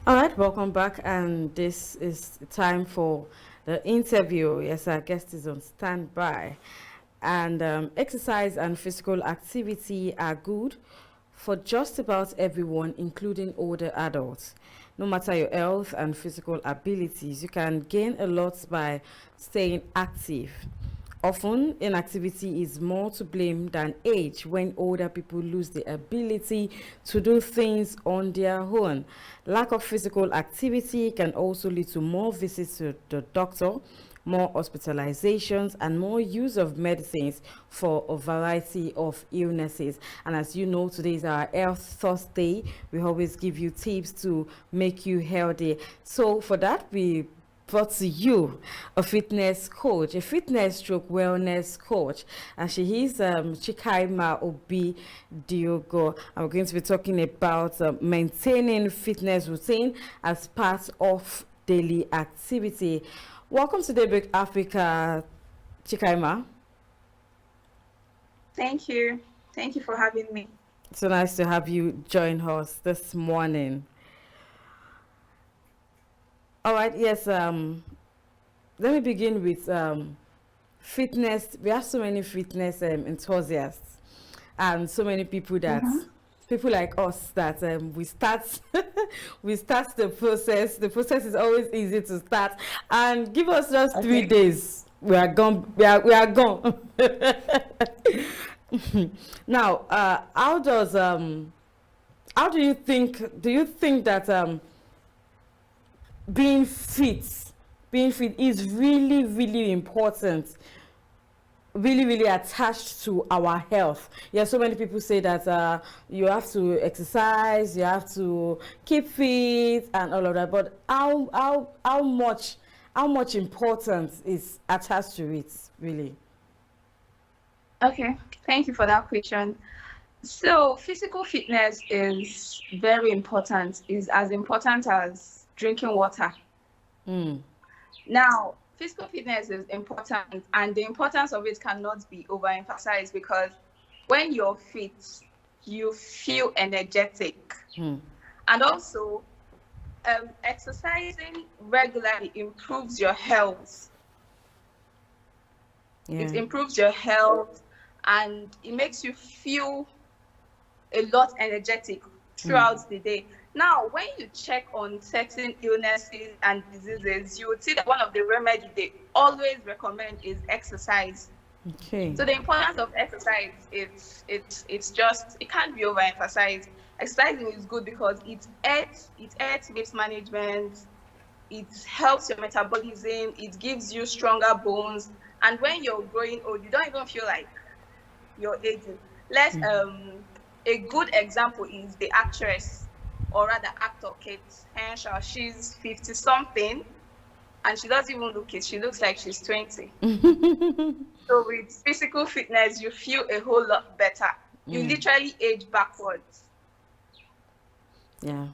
All right, welcome back, and this is time for the interview. Yes, our guest is on standby, and exercise and physical activity are good for just about everyone, including older adults. No matter your health and physical abilities, you can gain a lot by staying active. Often, inactivity is more to blame than age when older people lose the ability to do things on their own. Lack of physical activity can also lead to more visits to the doctor, more hospitalizations, and more use of medicines for a variety of illnesses. And as you know, today is our Health Thursday. We always give you tips to make you healthy. So, for that, we brought to you a fitness coach, a fitness stroke wellness coach, and she is Chikaima Obidiugwu. And we're going to be talking about maintaining fitness routine as part of daily activity. Welcome to Daybreak Africa, Chikaima. Thank you. Thank you for having me. It's so nice to have you join us this morning. All right, yes. Let me begin with fitness. We have so many fitness enthusiasts, and so many people that people like us that we start we start the process. The process is always easy to start, and give us just 3 days. We are gone. We are gone. Now, how do you think? Do you think that being fit is really important, really attached to our health? Yeah, so many people say that you have to exercise, you have to keep fit and all of that, but how much importance is attached to it, really? Okay, thank you for that question. So physical fitness is very important, is as important as drinking water. Now, physical fitness is important, and the importance of it cannot be overemphasized, because when you're fit, you feel energetic. And also, exercising regularly improves your health. It improves your health, and it makes you feel a lot energetic throughout the day. Now, when you check on certain illnesses and diseases, you would see that one of the remedies they always recommend is exercise. Okay. So the importance of exercise, it's just, it can't be overemphasized. Exercising is good because it aids weight management, it helps your metabolism, it gives you stronger bones, and when you're growing old, you don't even feel like you're aging. A good example is the actress, or rather actor, Kate Henshaw. She's 50 something and she doesn't even look it. She looks like she's 20. So with physical fitness, you feel a whole lot better. You literally age backwards. Yeah.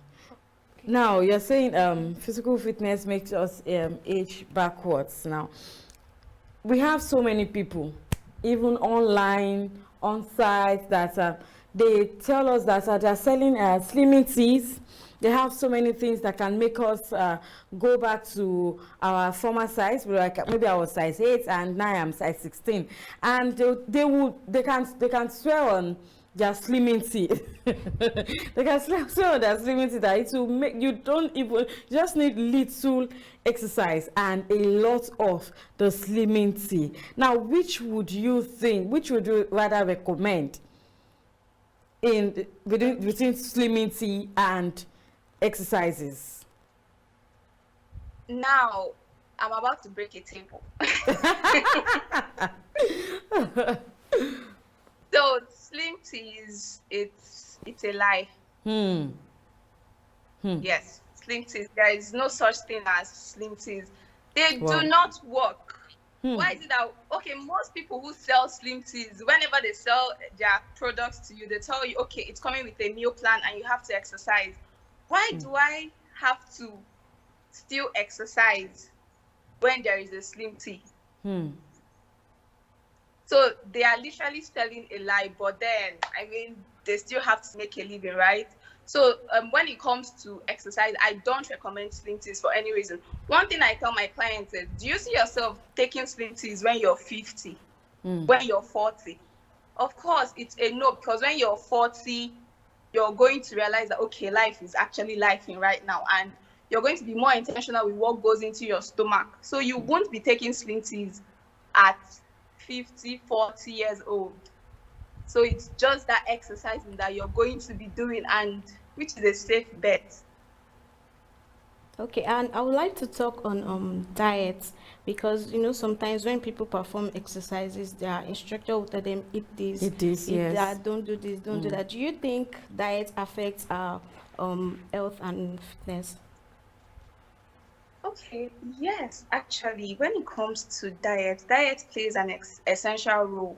Now you're saying physical fitness makes us age backwards. Now we have so many people, even online, on site, that they tell us that they're selling slimming teas. They have so many things that can make us go back to our former size. Like maybe I was size 8 and now I'm size 16, and they can swear on their slimming tea. They can swear on their slimming tea that it will make you just need little exercise and a lot of the slimming tea. Now, which would you rather recommend between slimming tea and exercises? Now, I'm about to break a table. So slim teas, it's a lie. Yes, slim teas. There is no such thing as slim teas. They do not work. Why is it that, okay, most people who sell slim teas, whenever they sell their products to you, they tell you, okay, it's coming with a meal plan and you have to exercise. Why do I have to still exercise when there is a slim tea? So they are literally selling a lie, but then, I mean, they still have to make a living, right? So when it comes to exercise, I don't recommend slim teas for any reason. One thing I tell my clients is, do you see yourself taking slim teas when you're 50, when you're 40? Of course, it's a no, because when you're 40, you're going to realize that, okay, life is actually lifing right now, and you're going to be more intentional with what goes into your stomach. So you won't be taking slim teas at 50, 40 years old. So it's just that exercising that you're going to be doing, and which is a safe bet. Okay, and I would like to talk on diet, because sometimes when people perform exercises, their instructor will tell them eat this, eat that, don't do this, don't do that. Do you think diet affects our health and fitness? Okay, yes, actually, when it comes to diet plays an essential role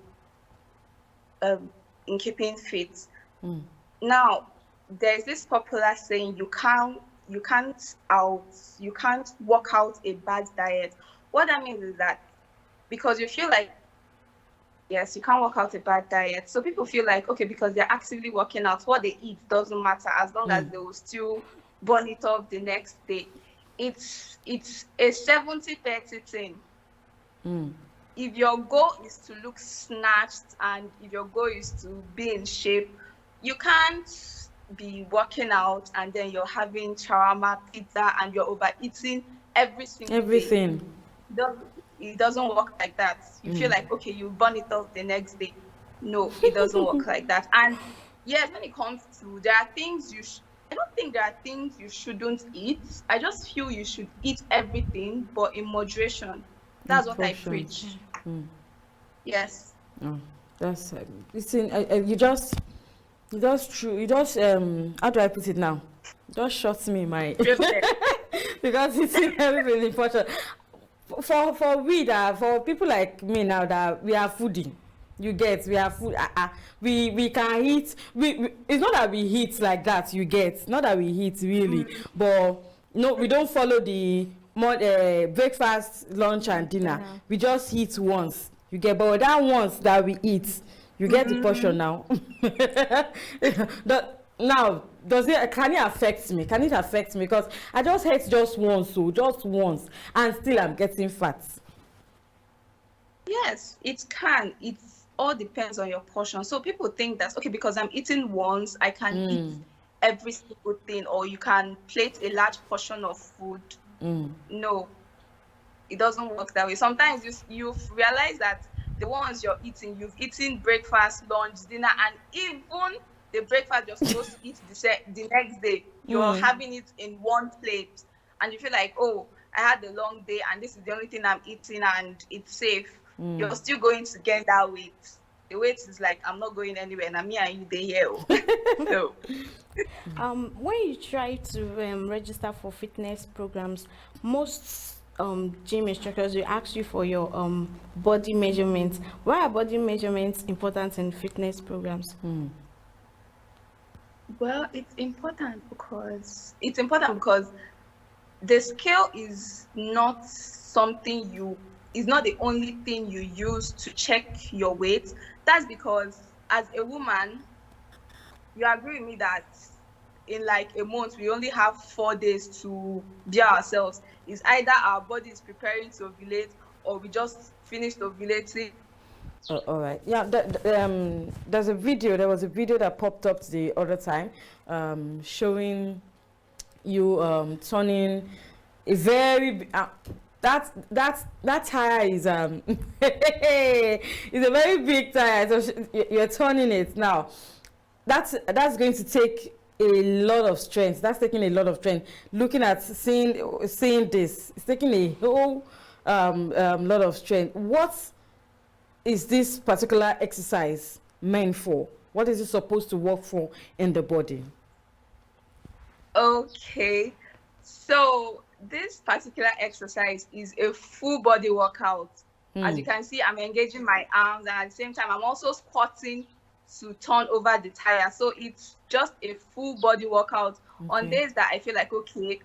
in keeping fit. Now, there's this popular saying, you can't work out a bad diet. What that means is that, because you feel like, yes, you can't work out a bad diet. So people feel like, okay, because they're actively working out, what they eat doesn't matter, as long as they will still burn it off the next day. It's a 70-30 thing. If your goal is to look snatched, and if your goal is to be in shape, you can't be working out and then you're having shawarma, pizza, and you're overeating every single day. It doesn't work like that. You feel like, okay, you burn it off the next day. No, it doesn't work like that. And yes, when it comes to, there are things I don't think there are things you shouldn't eat. I just feel you should eat everything, but in moderation. That's what I preach. Yes. Oh, that's listen. How do I put it now? Just shot me my because it's everything important for people like me now, that we are foodie. You get, we are food. We can eat. It's not that we eat like that. You get, not that we eat really, but no, we don't follow the breakfast, lunch, and dinner. We just eat once. You get, but that once that we eat, you get the portion now. Now, can it affect me? Can it affect me? Because I just ate just once, and still I'm getting fat. Yes, it can. It all depends on your portion. So people think that, okay, because I'm eating once, I can eat every single thing, or you can plate a large portion of food. No, it doesn't work that way. Sometimes you realize that the ones you're eating, you've eaten breakfast, lunch, dinner, and even the breakfast you're supposed to eat the next day, you're having it in one plate, and you feel like, oh, I had a long day and this is the only thing I'm eating and it's safe. You're still going to get that weight. The weight is like, I'm not going anywhere, and I'm here and you there here. So when you try to register for fitness programs, most gym instructors will ask you for your body measurements. Why are body measurements important in fitness programs? Well, it's important because the scale is not is not the only thing you use to check your weight. That's because as a woman, you agree with me that in like a month, we only have 4 days to be ourselves. It's either our body is preparing to ovulate, or we just finished ovulating. Oh, all right. Yeah. There was a video that popped up the other time, showing you turning a very that tire is is a very big tire. So you're turning it now. That's going to take a lot of strength. That's taking a lot of strength. Looking at seeing this, it's taking a whole lot of strength. What is this particular exercise meant for? What is it supposed to work for in the body? Okay, so this particular exercise is a full body workout. As you can see, I'm engaging my arms, and at the same time, I'm also squatting to turn over the tire. So it's just a full body workout. On days that I feel like, okay,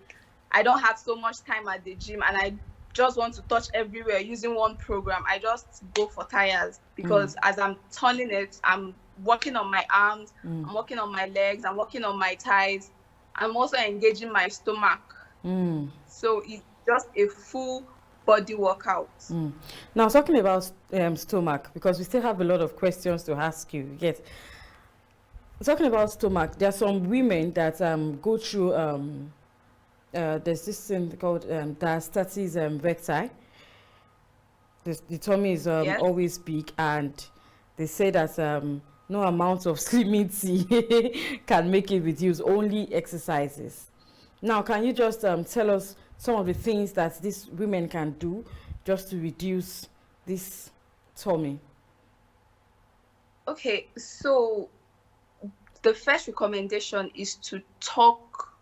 I don't have so much time at the gym and I just want to touch everywhere using one program, I just go for tires, because as I'm turning it, I'm working on my arms, I'm working on my legs, I'm working on my thighs. I'm also engaging my stomach. So it's just a full body workout. Now, talking about stomach, because we still have a lot of questions to ask you. Yes. Talking about stomach, there are some women that go through, there's this thing called diastasis recti. The tummy is Yes. always big, and they say that no amount of slimming tea can make it reduce, only exercises. Now, can you just tell us some of the things that these women can do just to reduce this tummy? Okay, so the first recommendation is to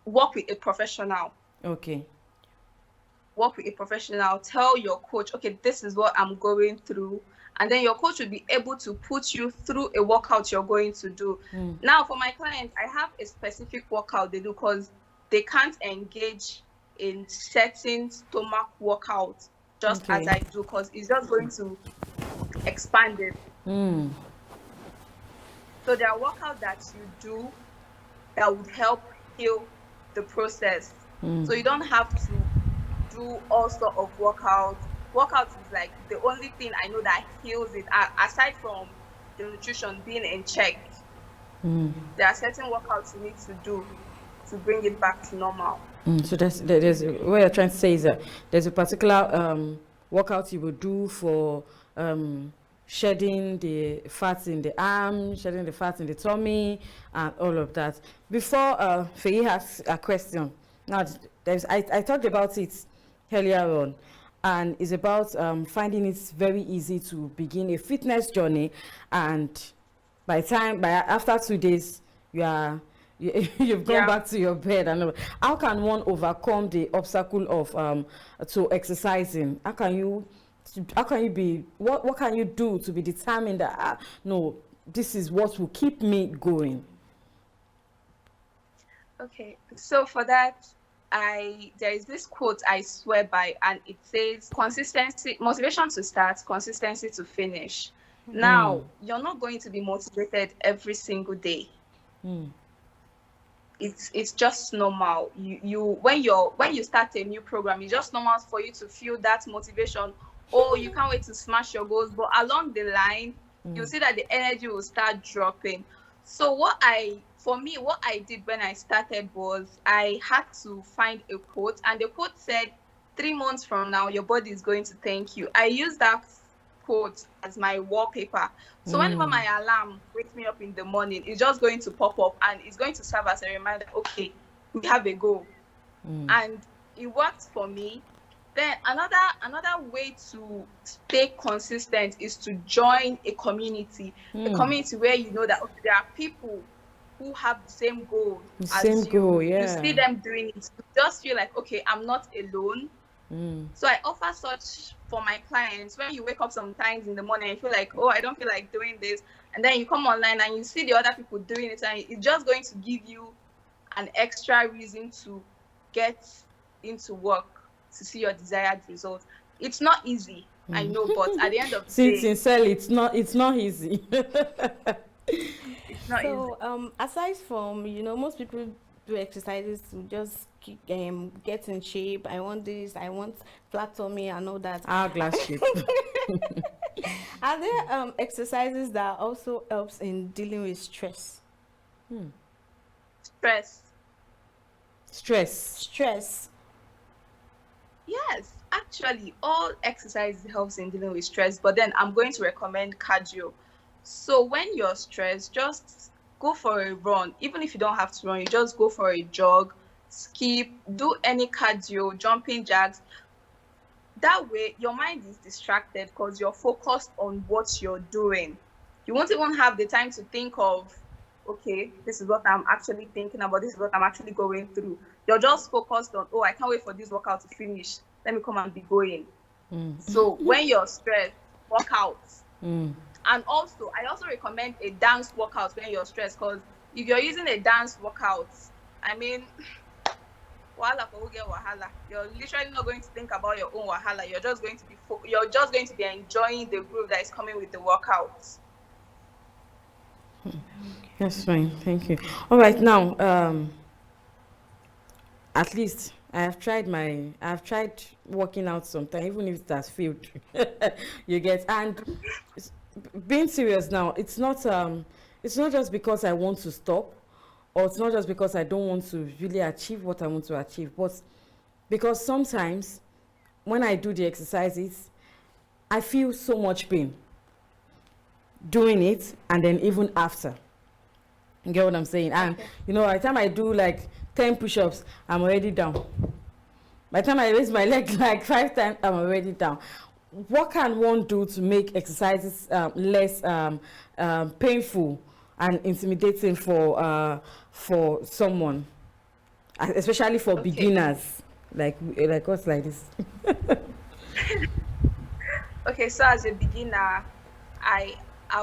work with a professional. Okay. Work with a professional. Tell your coach, okay, this is what I'm going through. And then your coach will be able to put you through a workout you're going to do. Now, for my clients, I have a specific workout they do because they can't engage in certain stomach workouts just as I do, because it's just going to expand it. So there are workouts that you do that would help heal the process. So you don't have to do all sorts of workouts. Workouts is like the only thing I know that heals it, aside from the nutrition being in check. There are certain workouts you need to do to bring it back to normal. So there's what you're trying to say is that there's a particular workout you will do for shedding the fat in the arm, shedding the fat in the tummy, and all of that. Before Feyi has a question, now I talked about it earlier on, and it's about finding it very easy to begin a fitness journey, and after 2 days you've gone back to your bed. And how can one overcome the obstacle of to exercising? What can you do to be determined that no, this is what will keep me going? Okay, so for that, there is this quote I swear by, and it says consistency, motivation to start, consistency to finish. Now, you're not going to be motivated every single day. It's just normal. When you start a new program, it's just normal for you to feel that motivation. Oh, you can't wait to smash your goals, but along the line, you'll see that the energy will start dropping. So what I did when I started was I had to find a quote, and the quote said, 3 months from now, your body is going to thank you. I used that quote as my wallpaper. So whenever my alarm wakes me up in the morning, it's just going to pop up, and it's going to serve as a reminder, okay, we have a goal. And it worked for me. Then another way to stay consistent is to join a community where you know that there are people who have the same goal as you. You see them doing it. You just feel like, okay, I'm not alone. So I offer such for my clients. When you wake up sometimes in the morning and you feel like, oh, I don't feel like doing this, and then you come online and you see the other people doing it, and it's just going to give you an extra reason to get into work to see your desired result. It's not easy, I know, but at the end of the day, sincerely, it's not easy. It's not easy. So aside from, most people do exercises to just get in shape. I want this, I want flat tummy and all that. Hourglass shape. Are there exercises that also helps in dealing with stress? Stress. Yes, actually, all exercise helps in dealing with stress, but then I'm going to recommend cardio. So when you're stressed, just go for a run. Even if you don't have to run, you just go for a jog, skip, do any cardio, jumping jacks. That way, your mind is distracted because you're focused on what you're doing. You won't even have the time to think of, okay, this is what I'm actually thinking about, this is what I'm actually going through. You're just focused on, oh, I can't wait for this workout to finish. Let me come and be going. So when you're stressed, work out. And also, I also recommend a dance workout when you're stressed, because if you're using a dance workout, I mean, wahala for who get wahala. You're literally not going to think about your own wahala. You're just going to be enjoying the groove that is coming with the workout. That's fine. Thank you. All right, now, at least I've tried working out sometime, even if it has failed. You get, and being serious now, it's not just because I want to stop, or it's not just because I don't want to really achieve what I want to achieve, but because sometimes when I do the exercises, I feel so much pain doing it, and then even after. You get what I'm saying? And you know, by the time I do like 10 push-ups, I'm already down. By the time I raise my leg like 5 times, I'm already down. What can one do to make exercises less painful and intimidating for someone, especially for beginners like us like this? Okay, so as a beginner, I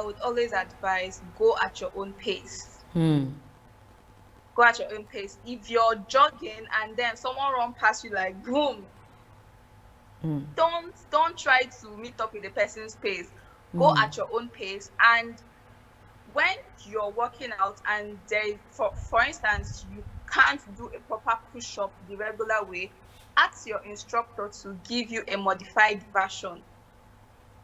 would always advise go at your own pace. Go at your own pace. If you're jogging and then someone run past you like boom, don't try to meet up with the person's pace. Go at your own pace. And when you're working out and there is, for instance, you can't do a proper push-up the regular way, ask your instructor to give you a modified version.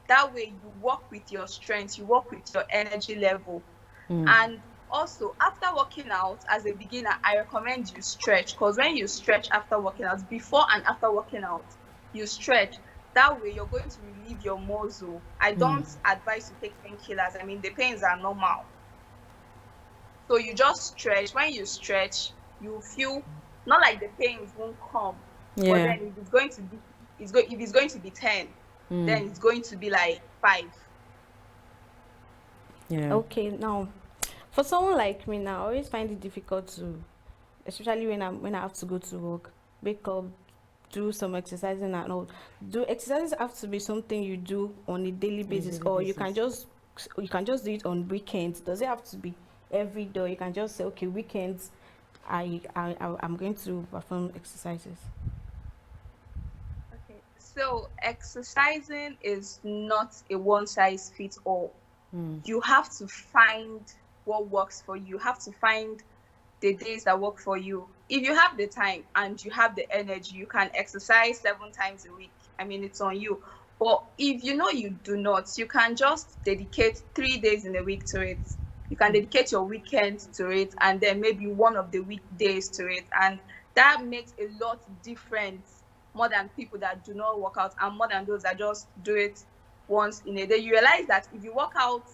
That way you work with your strength, you work with your energy level. And also, after working out as a beginner, I recommend you stretch, because when you stretch after working out, before and after working out, you stretch. That way you're going to relieve your muscle. I don't advise you take painkillers. I mean, the pains are normal. So you just stretch. When you stretch, you feel not like the pains won't come. Yeah. But then if it's going to be, if it's going to be 10, then it's going to be like 5. Yeah. Okay, now for someone like me now, I always find it difficult to, especially when I have to go to work, wake up, do some exercising and all. Do exercises have to be something you do on a daily basis, or you can just do it on weekends? Does it have to be every day? You can just say, okay, weekends, I'm going to perform exercises. Okay, so exercising is not a one-size-fits-all. You have to find what works for you. You have to find the days that work for you. If you have the time and you have the energy, you can exercise 7 times a week. I mean, it's on you. But if you know you do not, you can just dedicate 3 days in a week to it. You can dedicate your weekend to it, and then maybe one of the weekdays to it. And that makes a lot difference, more than people that do not work out, and more than those that just do it once in a day. You realize that if you work out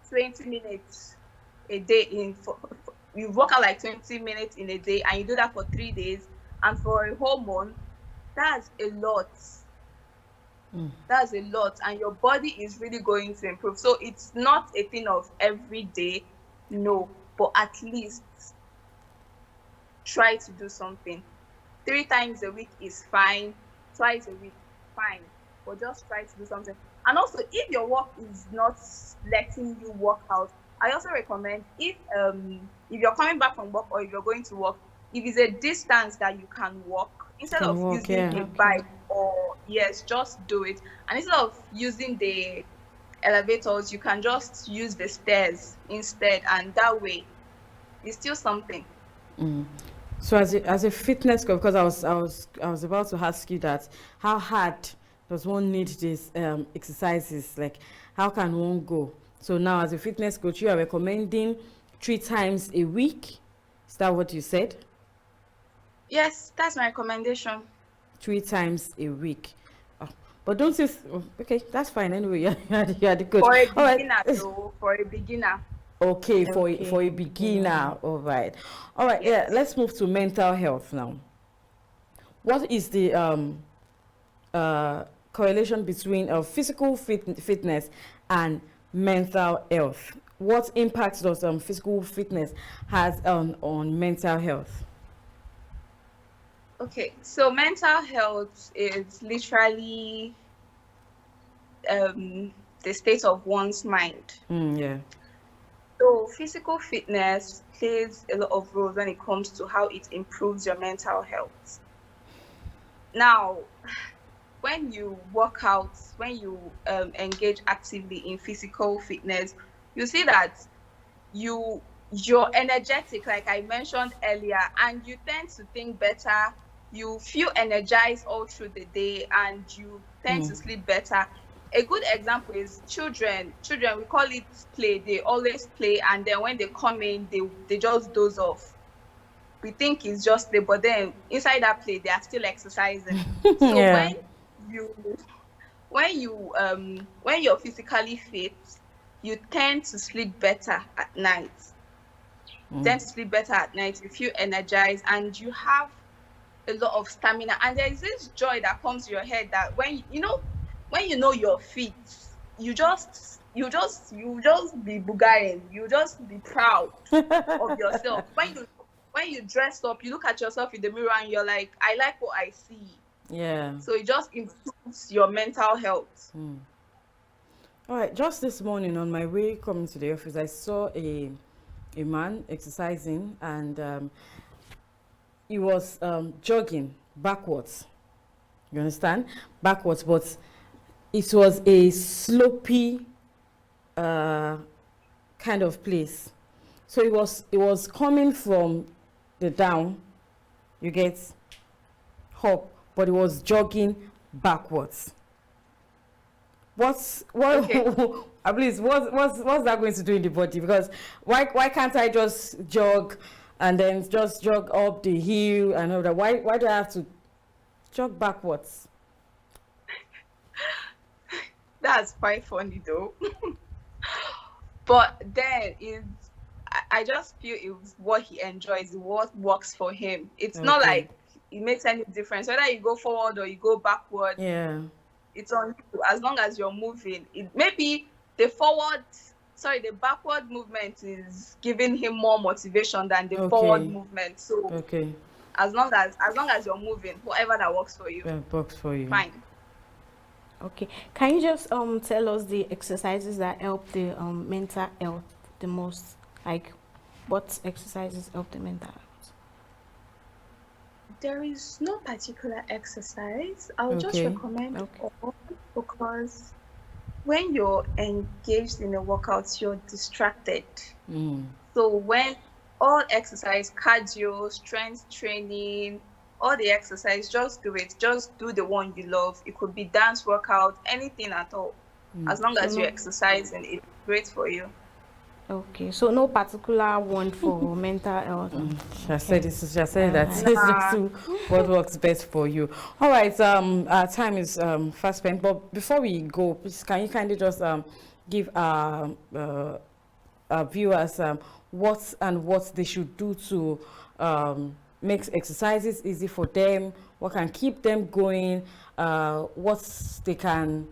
20 minutes a day you work out like 20 minutes in a day, and you do that for 3 days, and for a whole month, that's a lot. That's a lot, and your body is really going to improve. So it's not a thing of every day, no, but at least try to do something. 3 times a week is fine, twice a week, fine, but just try to do something. And also, if your work is not letting you work out, I also recommend, if you're coming back from work, or if you're going to work, if it's a distance that you can walk, instead of using a bike, or just do it. And instead of using the elevators, you can just use the stairs instead, and that way it's still something. So as a fitness coach, because I was about to ask you that, how hard does one need these exercises? Like, how can one go? So now, as a fitness coach, you are recommending 3 times a week. Is that what you said? Yes, that's my recommendation. 3 times a week. Oh, but don't you? Okay, that's fine. Anyway, you're the coach. For a beginner, though. For a beginner. Okay, for a beginner. All right. Yes. Yeah. Let's move to mental health now. What is the correlation between physical fitness and mental health? What impact does physical fitness has on mental health? Okay, so mental health is literally the state of one's mind. Yeah. So physical fitness plays a lot of roles when it comes to how it improves your mental health. Now, when you work out, when you engage actively in physical fitness, you see that you you're energetic, like I mentioned earlier, and you tend to think better. You feel energized all through the day, and you tend to sleep better. A good example is children. Children, we call it play. They always play, and then when they come in, they just doze off. We think it's just play, but then inside that play, they are still exercising. So Yeah. when you're physically fit, you tend to sleep better at night. Tend to sleep better at night. You feel energized, and you have a lot of stamina. And there is this joy that comes to your head that when you know you're fit, you just be bugaring. You just be proud of yourself. When you dress up, you look at yourself in the mirror and you're like, I like what I see. Yeah. So it just improves your mental health. All right. Just this morning on my way coming to the office, I saw a man exercising, and he was jogging backwards. You understand? Backwards, but it was a slopey kind of place. So it was coming from the down, you get, up, but it was jogging backwards. Okay. At least what's that going to do in the body? Because why can't I just jog and then just jog up the hill and all that? Why do I have to jog backwards? That's quite funny though. But then I just feel it's what he enjoys, what works for him. It's not like it makes any difference whether you go forward or you go backward. Yeah. It's on you as long as you're moving. It maybe the backward movement is giving him more motivation than the forward movement. So as long as you're moving, whatever that works for you. Yeah, works for you. Fine. Okay. Can you just tell us the exercises that help the mental health the most? Like, what exercises help the mental health? There is no particular exercise. I'll just recommend all, because when you're engaged in a workout, you're distracted. So when all exercise, cardio, strength training, all the exercise, just do it. Just do the one you love. It could be dance workout, anything at all. As long as you're exercising, it's great for you. Okay, so no particular one for mental health. I said that it's just what works best for you. All right, our time is fast spent, but before we go, please can you kindly just give our viewers what they should do to make exercises easy for them, what can keep them going, what they can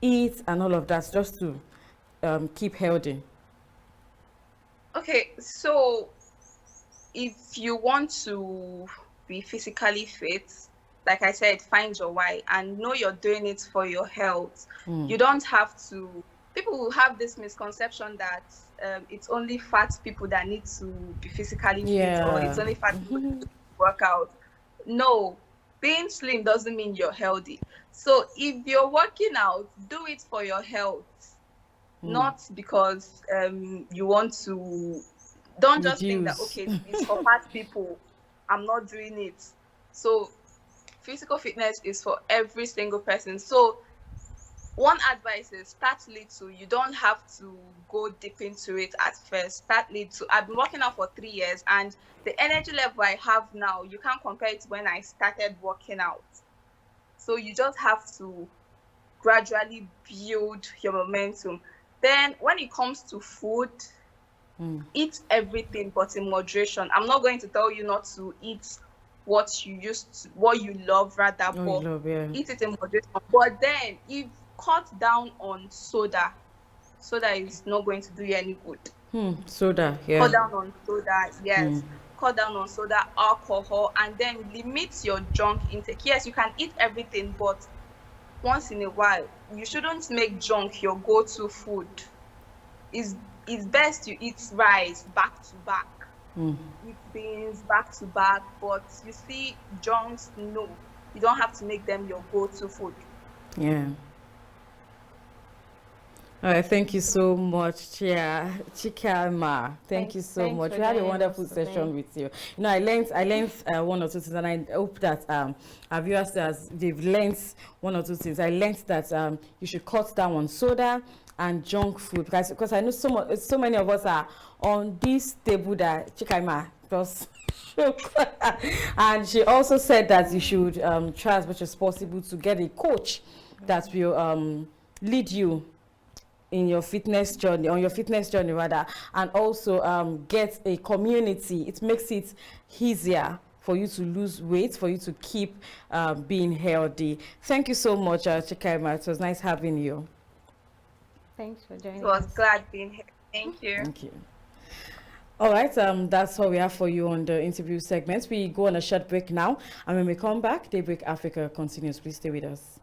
eat and all of that, just to keep healthy. Okay, so if you want to be physically fit, like I said, find your why and know you're doing it for your health. You don't have to. People will have this misconception that it's only fat people that need to be physically fit, or it's only fat people that need to work out. No, being slim doesn't mean you're healthy. So if you're working out, do it for your health. Not because you want to. Don't just think that, okay, it's for fat people, I'm not doing it. So physical fitness is for every single person. So one advice is start little. You don't have to go deep into it at first. Start little. I've been working out for 3 years, and the energy level I have now, you can't compare it to when I started working out. So you just have to gradually build your momentum. Then when it comes to food, eat everything but in moderation. I'm not going to tell you not to eat what you love, rather, but eat it in moderation. But then if cut down on soda is not going to do you any good. Soda, Cut down on soda, yes. Cut down on soda, alcohol, and then limit your junk intake. Yes, you can eat everything, but once in a while, you shouldn't make junk your go-to food. It's best you eat rice back to back, eat beans back to back, but you see, junks, no, you don't have to make them your go-to food. Yeah. All right, thank you so much, Chia Chikaima. Thank you so much. We had a wonderful session with you. You know, I learned one or two things, and I hope that our viewers, they've learned one or two things. I learned that you should cut down on soda and junk food, because I know so many of us are on this table that Chikaima just and she also said that you should try as much as possible to get a coach that will lead you in your fitness journey, rather, and also get a community. It makes it easier for you to lose weight, for you to keep being healthy. Thank you so much, Chikaima. It was nice having you. Thanks for joining. It was glad being here. Thank you. Thank you. All right, that's all we have for you on the interview segment. We go on a short break now, and when we come back, Daybreak Africa continues. Please stay with us.